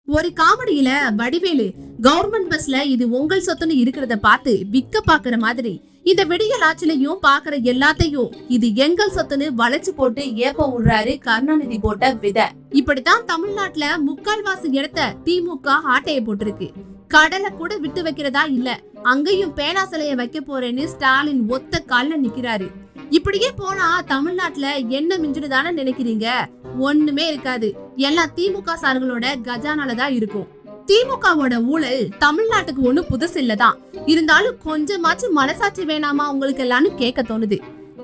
ஒரு காமெடியில வடிவேலு கவர்மெண்ட் பஸ்ல இது உங்கள் சொத்துன்னு இருக்கிறத பார்த்து விக்க பாக்குற மாதிரி இந்த விடியல் ஆட்சிலையும் பாக்குற எல்லாத்தையும் இது எங்கள் சொத்துன்னு வளைச்சு போட்டு ஏப்ப விடுறாரு கருணாநிதி போட்ட விதை. இப்படித்தான் தமிழ்நாட்டுல முக்கால்வாசி இடத்த திமுக ஆட்டைய போட்டிருக்கு. கடலை கூட விட்டு வைக்கிறதா இல்ல, அங்கேயும் பேனா சிலைய வைக்க போறேன்னு ஸ்டாலின் ஒத்த கால்ல நிக்கிறாரு. இப்படியே போனா தமிழ்நாட்டுல என்ன மிஞ்சுதானே நினைக்கிறீங்க? ஒண்ணுமே இருக்காது. எல்லாம் திமுக சார்களோட கஜானாலதான் இருக்கும். திமுகவோட ஊழல் தமிழ்நாட்டுக்கு ஒண்ணு புதுசு இல்லதான். இருந்தாலும் கொஞ்சமாச்சும் மனசாட்சி வேணாமா உங்களுக்கு எல்லாம்னு கேட்க தோணுது.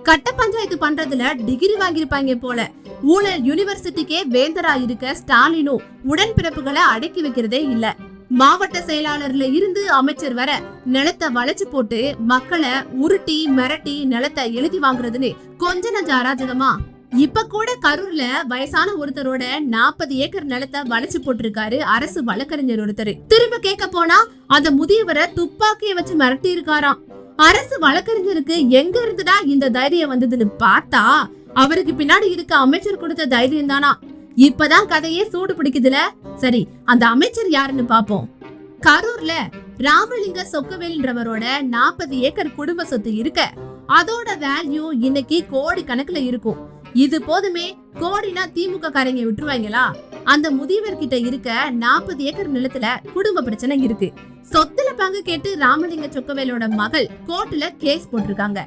கட்ட பஞ்சாயத்து பண்றதுல டிகிரி வாங்கியிருப்பாங்க போல. ஊழல் யூனிவர்சிட்டிக்கே வேந்தரா இருக்க ஸ்டாலினும் உடன்பிறப்புகளை அடக்கி வைக்கிறதே இல்ல. மாவட்ட செயலாளர்ல இருந்து அமைச்சர் வர நிலத்தை வளைச்சு போட்டு மக்களை உருட்டி மிரட்டி நிலத்தை எழுதி வாங்குறதுன்னு கொஞ்ச நஞ்ச அராஜகமா. இப்ப கூட கரூர்ல வயசான ஒருத்தரோட 40 ஏக்கர் நிலத்தை வளைச்சு போட்டிருக்காரு அரசு வழக்கறிஞர் ஒருத்தர். திரும்ப கேட்க போனா அந்த முதியவரை துப்பாக்கிய வச்சு மிரட்டி இருக்காராம். அரசு வழக்கறிஞருக்கு எங்க இருந்துடா இந்த தைரியம் வந்ததுன்னு பார்த்தா அவருக்கு பின்னாடி இருக்க அமைச்சர் கொடுத்த தைரியம் தானா. இப்பதான் கதையே சூடு பிடிக்குதுல. சரி, அந்த அமைச்சர் யாருன்னு பாப்போம். கரூர்ல ராமலிங்க சொக்கவேல்ன்றவரோட 40 ஏக்கர் குடும்ப சொத்து இருக்க அதோட வேல்யூ இன்னைக்கு கோடி கணக்குல இருக்கும். இது போதுமே, கோடினா திமுக காரங்க விட்டுருவாங்களா? அந்த முதியவர் கிட்ட இருக்க 40 ஏக்கர் நிலத்துல குடும்ப பிரச்சனை இருக்கு. சொத்துல பங்கு கேட்டு ராமலிங்க சொக்கவேலோட மகள் கோர்ட்ல கேஸ் போட்டிருக்காங்க.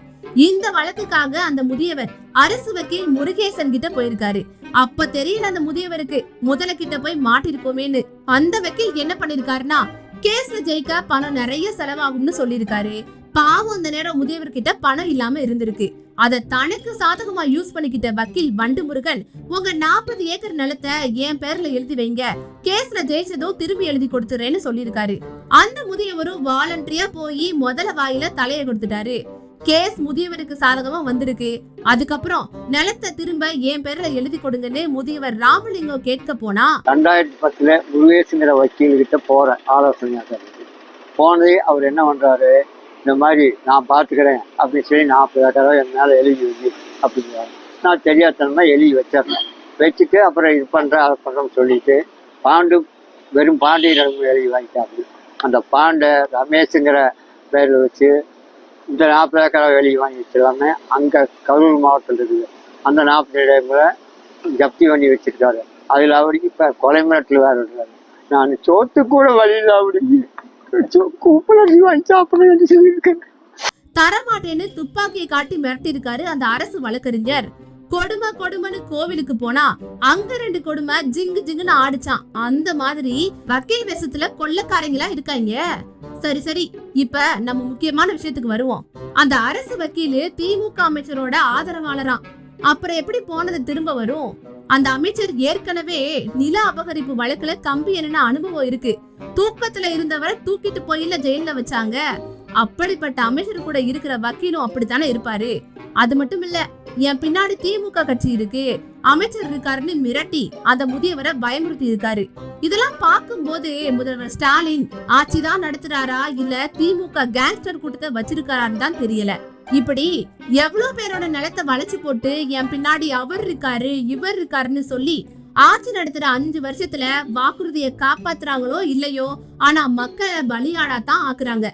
இந்த வழக்குக்காக அந்த முதியவர் அரசு வக்கீல் முருகேசன் கிட்ட போயிருக்காரு. அப்ப தெரியல அந்த முதியவருக்கு முதல கிட்ட போய் மாட்டிருக்கோமேன்னு. அந்த வக்கீல் என்ன பண்ணிருக்காருன்னா, கேஸ்ல ஜெயிக்க பணம் நிறைய செலவாகும்னு சொல்லிருக்காரு. பாவம் அந்த நேரம் முதியவர் கிட்ட பணம் இல்லாம இருந்திருக்கு. அத தனக்கு சாதகமா யூஸ் பண்ணிக்கிட்ட வக்கீல் வண்டு முருகன், உங்க 40 ஏக்கர் நிலத்தை என் பேர்ல எழுதி வைங்க, கேஸ்ல ஜெயிச்சதும் திரும்பி எழுதி கொடுத்துறேன்னு சொல்லிருக்காரு. அந்த முதியவரும் வாலண்டரியா போய் முதல வாயில தலைய கொடுத்துட்டாரு. கேஸ் முதியவருக்கு சாதகமா வந்திருக்கு. அதுக்கப்புறம் நிலத்தை திரும்ப என் பேர்ல எழுதி கொடுங்கன்னு முதியவர் ராமலிங்கம் கேட்க போனா 2010 முருகேசுங்கிற வக்கீல் கிட்ட போற ஆலோசனை போனதே அவர் என்ன பண்றாரு, இந்த மாதிரி நான் பார்த்துக்கிறேன் அப்படின்னு சொல்லி 40 ஏக்கரை என் மேலே எழுதி வைக்கி அப்படிங்கிறாரு. நான் தெரியாதனமா எழுதி வச்சிடறேன். வச்சுட்டு அப்புறம் இது பண்ணுறேன் அதை பண்ணுறோம்னு சொல்லிட்டு பாண்டு வெறும் பாண்டியன் எழுதி வாங்கிட்டாரு. அந்த பாண்டை ரமேஷுங்கிற பேரில் வச்சு இந்த 40 ஏக்கரை எழுதி வாங்கி வச்சிடலாமே. அங்கே கரூர் மாவட்டம் இருக்குது. அந்த 40 ஏக்கரை ஜப்தி பண்ணி வச்சிருக்காரு. அதில் அவருக்கு இப்போ கொலை மிரட்டல் வேறு இருக்காரு. நான் சோத்து கூட வழியில் அவருக்கு தரமாட்டேன்னு துப்பாக்கியை காட்டி மிரட்டி இருக்காரு அந்த அரசு வழக்கறிஞர். கொடுமை கொடுமைன்னு கோவிலுக்கு போனா அங்க 2 கொடுமை ஜிங்கு ஜிங்குன்னு ஆடிச்சான். அந்த மாதிரி வக்கீல் வேஷத்துல கொள்ளக்காரங்களா இருக்காங்க. சரி சரி, இப்ப நம்ம முக்கியமான விஷயத்துக்கு வருவோம். அந்த அரசு வக்கீலு திமுக அமைச்சரோட ஆதரவாளராம். அப்புறம் எப்படி போனது திரும்ப வரும்? அந்த அமைச்சர் ஏற்கனவே நில அபகரிப்பு வழக்குல கம்பி என்ன அனுபவம் இருக்கு. தூக்கத்துல இருந்தவரை தூக்கிட்டு போயில ஜெயில வச்சாங்க. அப்படிப்பட்ட அமைச்சர் கூட இருக்கிற வக்கீலும் அப்படித்தானே இருப்பாரு. அது மட்டும் இல்ல, என் பின்னாடி திமுக கட்சி இருக்கு, அமைச்சர் இருக்காருன்னு மிரட்டி அந்த முதியவரை பயமுறுத்தி இருக்காரு. இதெல்லாம் பார்க்கும் போது முதல்வர் ஸ்டாலின் ஆட்சிதான் நடத்துறாரா இல்ல திமுக கேங்ஸ்டர் கூட்டத்தை வச்சிருக்காரான்னு தான் தெரியல. இப்படி எவ்வளவு பேரோட நிலத்தை வளைச்சு போட்டு என் பின்னாடி அவர் இருக்காரு இவர் இருக்காருன்னு சொல்லி ஆட்சி நடத்துற 5 வருஷத்துல வாக்குறுதியை காப்பாத்துறாங்களோ இல்லையோ, ஆனா மக்களை பலியாடாதான் ஆக்குறாங்க.